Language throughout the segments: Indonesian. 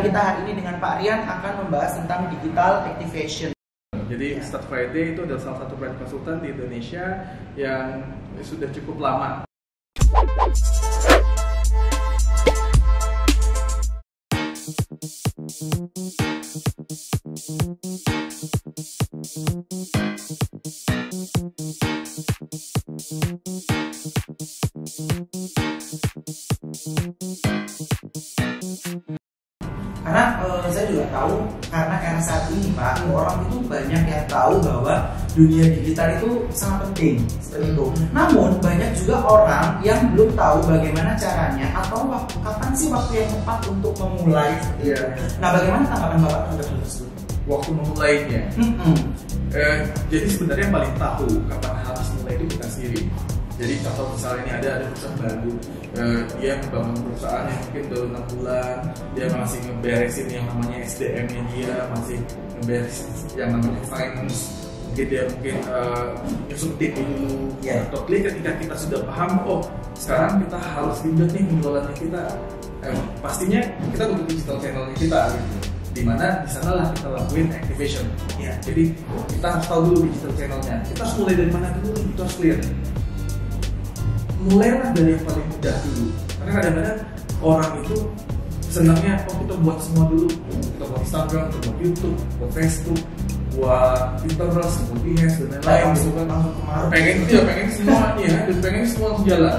Kita hari ini dengan Pak Rian akan membahas tentang digital activation. Jadi Start Friday itu adalah salah satu brand konsultan di Indonesia yang sudah cukup lama. Karena saya juga tahu, karena era saat ini Pak, orang itu banyak yang tahu bahwa dunia digital itu sangat penting seperti itu. Namun banyak juga orang yang belum tahu bagaimana caranya atau kapan sih waktu yang tepat untuk memulai seperti itu. Nah, bagaimana tanggapan Bapak terhadap hal tersebut? Waktu memulainya. Jadi sebenarnya yang paling tahu kapan harus mulai itu kita sendiri. Jadi contoh misalnya ini ada perusahaan baru, dia membangun perusahaan yang mungkin baru 6 bulan, dia masih ngeberesin yang namanya SDM-nya, dia masih ngeberesin yang namanya finance, mungkin dia nyusun tim dulu. Totally ketika kita sudah paham, oh sekarang kita harus build nih penjualannya kita, pastinya kita butuh digital channelnya kita gitu. Dimana di sanalah kita lakuin activation. Jadi kita harus tahu dulu digital channelnya. Kita harus mulai dari mana dulu, itu harus clear. Mulailah dari yang paling mudah dulu. Karena kadang-kadang orang itu senangnya, oh kita buat semua dulu. Kita buat Instagram, kita buat YouTube, buat Facebook, buat Pinterest, buat Behance dan lain-lain. Pengen itu ya, pengen semuanya, dan pengen semua jalan.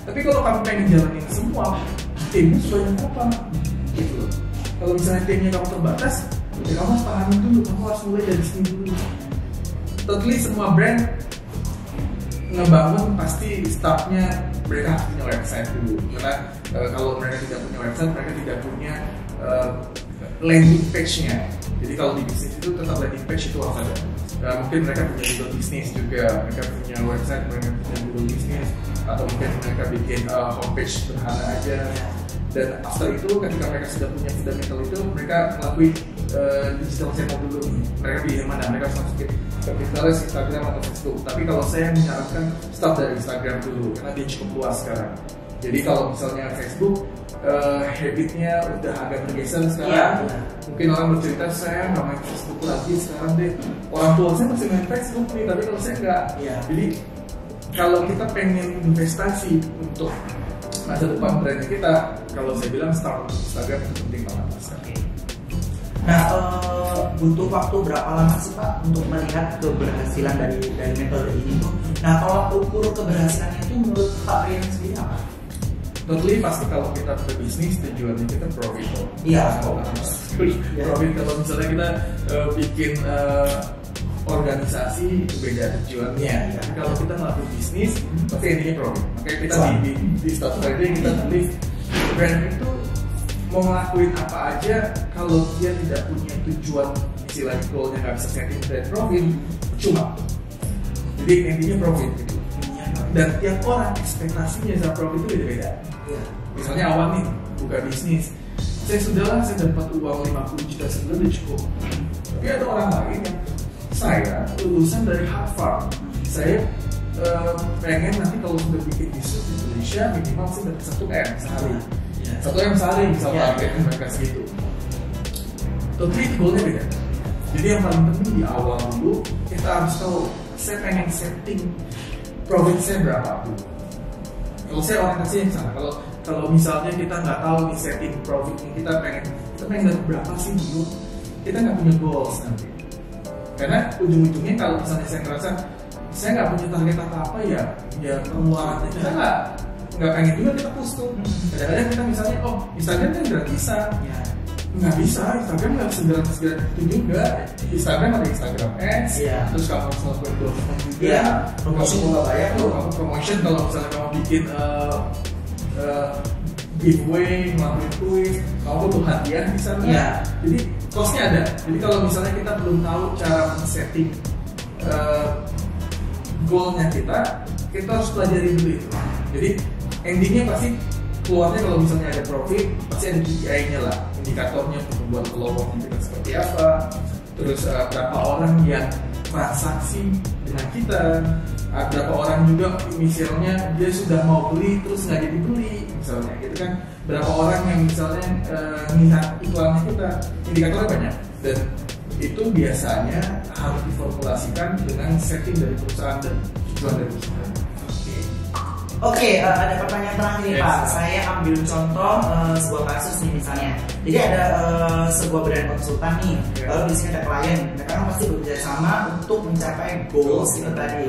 Tapi kalau kamu pengen jalanin semua, timnya sebanyak apa? Gitu loh. Kalau misalnya timnya kamu terbatas, ya kamu harus pahami dulu, kamu harus mulai dari sini dulu. Totally semua brand ngebangun pasti startnya mereka harus punya website dulu. Karena kalau mereka tidak punya website, mereka tidak punya landing page-nya. Jadi kalau di bisnis itu tetap landing page itu harus ada. Mungkin mereka punya Google Business juga, mereka punya website, mereka punya Google Business, atau mungkin mereka bikin homepage sederhana aja. Dan after itu ketika mereka sudah punya fundamental itu, mereka melakukan digital channel dulu. Mereka pilih mana, mereka harus masukin ke Pinterest, Instagram atau Facebook. Tapi kalau saya menyarankan start dari Instagram dulu karena dia cukup luas sekarang. Jadi kalau misalnya Facebook habitnya udah agak bergeser sekarang. Mungkin orang bercerita saya nggak main Facebook lagi sekarang deh. Orang tua saya masih main Facebook nih, tapi kalau saya nggak. Jadi kalau kita pengen investasi untuk masa depan brand kita, kalau saya bilang start Instagram itu penting banget. Nah, butuh waktu berapa lama sih Pak untuk melihat keberhasilan dari metode ini tuh? Nah, kalau ukur keberhasilannya itu menurut Pak Rian sendiri apa? Totally pasti kalau kita berbisnis tujuannya kita profit. Profit. Kalau misalnya kita bikin organisasi itu beda tujuannya. Tapi kalau kita melakukan bisnis, pasti intinya profit. Makanya kita di Start Friday kita tulis brand itu mau ngelakuin apa aja kalau dia tidak punya tujuan, istilahnya goalnya nggak bisa setting dan profit, cuma. Jadi intinya profit gitu. Dan tiap orang ekspektasinya sama profit itu beda-beda. Misalnya awal nih buka bisnis, saya dapat uang 50 juta sebulan udah cukup. Tapi ada orang lain yang saya lulusan dari Harvard, saya pengen nanti kalau sudah bikin bisnis di Indonesia minimal sih dapat 1M sehari. 1M sehari misalnya mereka segitu. Tapi goalnya beda. Jadi yang paling penting di awal dulu kita harus tahu saya pengen setting profit saya berapa dulu. Kalau saya orientasinya yang sana. Kalau misalnya kita nggak tahu nih setting profitnya kita pengen dapat berapa sih dulu, kita nggak punya goals nanti. Karena ujung-ujungnya kalau misalnya saya ngerasa saya nggak punya target apa-apa ya pengeluarannya kita nggak pengen juga kita push tuh. Kadang-kadang kita misalnya Instagram kan gratisan, nggak bisa, Instagram nggak segratis itu juga. Instagram ada Instagram Ads, terus kamu harus melakukan promotion juga. Promotion nggak bayar tuh. Kamu promotion kalau misalnya kamu bikin giveaway, ngelakuin quiz, kamu butuh hadiah di sana. Jadi costnya ada. Jadi kalau misalnya kita belum tahu cara men-setting goalnya kita harus pelajari dulu itu. Jadi endingnya pasti keluarnya kalau misalnya ada profit, pasti ada KPI-nya lah, indikatornya untuk buat peluang kita seperti apa. Terus berapa orang yang transaksi dengan kita, berapa orang juga misalnya dia sudah mau beli terus nggak jadi beli. misalnya gitu kan, berapa orang yang misalnya minat iklannya kita, indikatornya banyak, dan itu biasanya harus diformulasikan dengan setting dari perusahaan dan tujuan dari perusahaan. Oke, ada pertanyaan terakhir nih Pak. Saya ambil contoh sebuah kasus nih misalnya. Jadi ada sebuah brand konsultan nih, lalu di sini ada klien. Mereka kan pasti bekerja sama untuk mencapai goals itu tadi.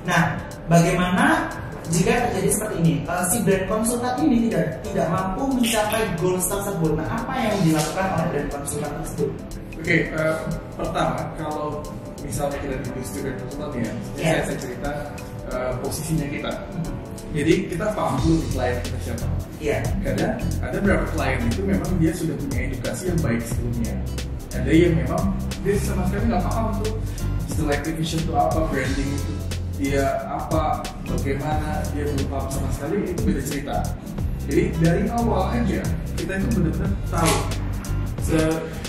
Nah, bagaimana jika terjadi seperti ini? Si brand konsultan ini tidak mampu mencapai goals tersebut. Nah, apa yang dilakukan oleh brand konsultan tersebut? Oke, pertama kalau misalnya kita di industri brand konsultan ya, saya cerita posisinya kita. Jadi kita paham dulu klien kita siapa. Iya. Karena ada beberapa klien itu memang dia sudah punya edukasi yang baik sebelumnya. Ada yang memang dia sama sekali nggak paham tuh istilah activation itu apa, branding itu dia apa, bagaimana, dia belum paham sama sekali, itu beda cerita. Jadi dari awal aja kita itu benar-benar tahu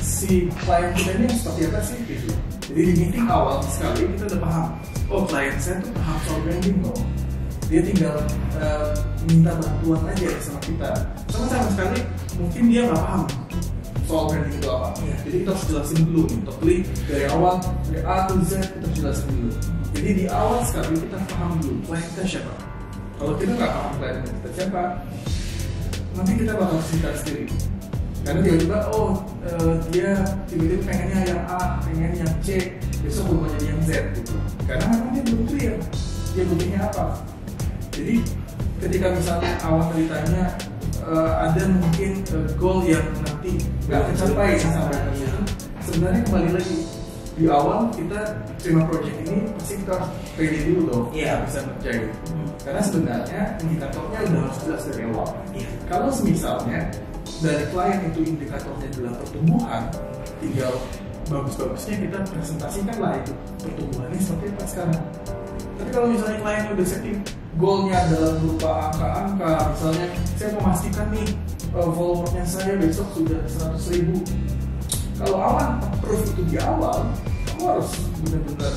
si klien kita ini seperti apa sih gitu. Jadi di meeting awal sekali kita udah paham, oh klien saya tuh paham soal branding loh. Dia tinggal minta bantuan aja sama kita. Sama sekali mungkin dia nggak paham soal branding itu apa. Jadi kita harus jelasin dulu nih, totally dari awal, dari A to Z kita harus jelasin dulu. Jadi di awal sekali kita paham dulu klien kita siapa. Kalau kita nggak paham klien kita siapa, nanti kita bakal cerita sendiri. Karena tiba-tiba dia tiba-tiba pengennya yang A, pengen yang C, besok mau jadi yang Z gitu. Karena memang dia belum clear dia butuhnya apa. Jadi ketika misalnya awal ceritanya ada mungkin goal yang nanti nggak tercapai sampai akhirnya, sebenarnya kembali lagi di awal kita terima project ini pasti kita harus pede dulu dong, bisa percaya. Karena sebenarnya indikatornya udah harus jelas dari awal. Kalau misalnya dari klien itu indikatornya adalah pertumbuhan, tinggal bagus-bagusnya kita presentasikan lah itu pertumbuhannya seperti apa sekarang. Tapi kalau misalnya klien udah setting goalnya adalah berupa angka-angka, misalnya saya memastikan nih followernya saya besok sudah 100.000. Kalau awal approve itu di awal, kamu harus benar-benar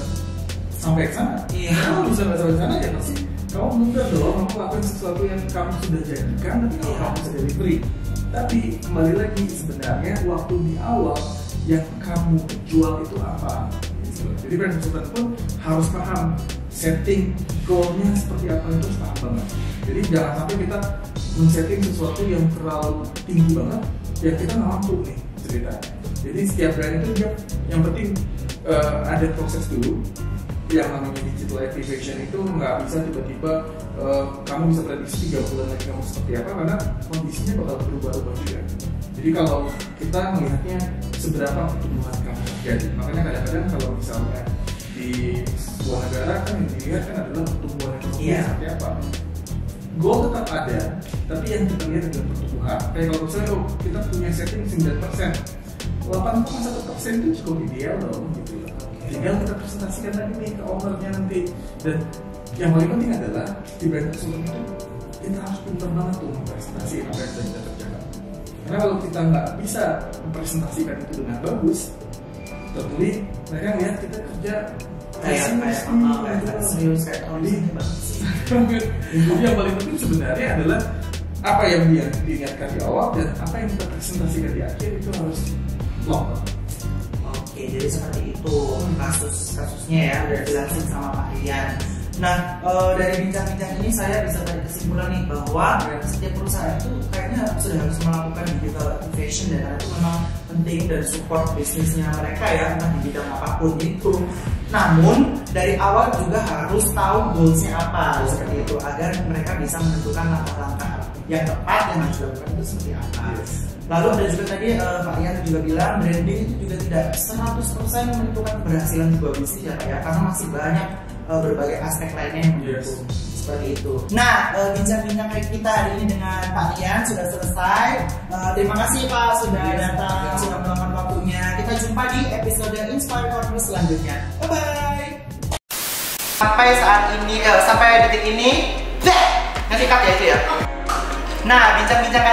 sampai ke sana. Kalau bisa nggak sampai ke sana ya pasti kamu mundur dong, kamu lakukan sesuatu yang kamu sudah jadikan, tapi kalau kamu bisa delivery. Tapi kembali lagi sebenarnya waktu di awal yang kamu jual itu apa? Jadi brand konsultan pun harus paham setting goalnya seperti apa, itu harus paham banget. Jadi jangan sampai kita men-setting sesuatu yang terlalu tinggi banget yang kita nggak mampu nih ceritanya. Jadi setiap brand itu dia yang penting ada proses dulu. Yang namanya digital activation itu nggak bisa tiba-tiba kamu bisa prediksi 3 bulan lagi kamu seperti apa, karena kondisinya bakal berubah-ubah juga. Jadi kalau kita melihatnya seberapa pertumbuhan kamu terjadi, makanya kadang-kadang kalau misalnya di sebuah negara kan yang dilihat kan adalah pertumbuhan ekonomi seperti apa. Goal tetap ada, tapi yang kita lihat adalah pertumbuhan. Kayak kalau misalnya kita punya setting 9%, 8,1% itu cukup ideal dong gitu. Tinggal kita presentasikan lagi nih ke ownernya nanti. Dan yang paling penting adalah di brand konsultan itu kita harus pintar banget tuh mempresentasikan apa yang sudah kita kerjakan. Karena kalau kita nggak bisa mempresentasikan itu dengan bagus, tentunya mereka lihat kita kerja serius kayak ini banget sih. Jadi yang paling penting sebenarnya adalah apa yang dia diingatkan di awal dan apa yang kita presentasikan di akhir itu harus long. Oke, jadi seperti itu kasusnya ya, udah dijelasin sama Pak Rian. Nah, dari bincang-bincang ini saya bisa tarik kesimpulan nih bahwa setiap perusahaan itu kayaknya sudah harus melakukan digital activation, dan itu memang penting dan support bisnisnya mereka ya, entah di bidang apapun itu. Namun dari awal juga harus tahu goalsnya apa seperti itu, agar mereka bisa menentukan langkah-langkah yang tepat yang harus dilakukan itu seperti apa. Lalu ada juga tadi Pak Rian juga bilang branding itu juga tidak 100% menentukan keberhasilan sebuah bisnis ya Pak ya, karena masih banyak berbagai aspek lainnya yang mendukung seperti itu. Nah, bincang-bincang kita hari ini dengan Pak Rian sudah selesai. Terima kasih Pak sudah datang, sudah meluangkan waktunya. Kita jumpa di episode Inspire Corner selanjutnya. Bye bye. Sampai saat ini, sampai detik ini, ngasih cut ya itu ya. Nah, bincang-bincang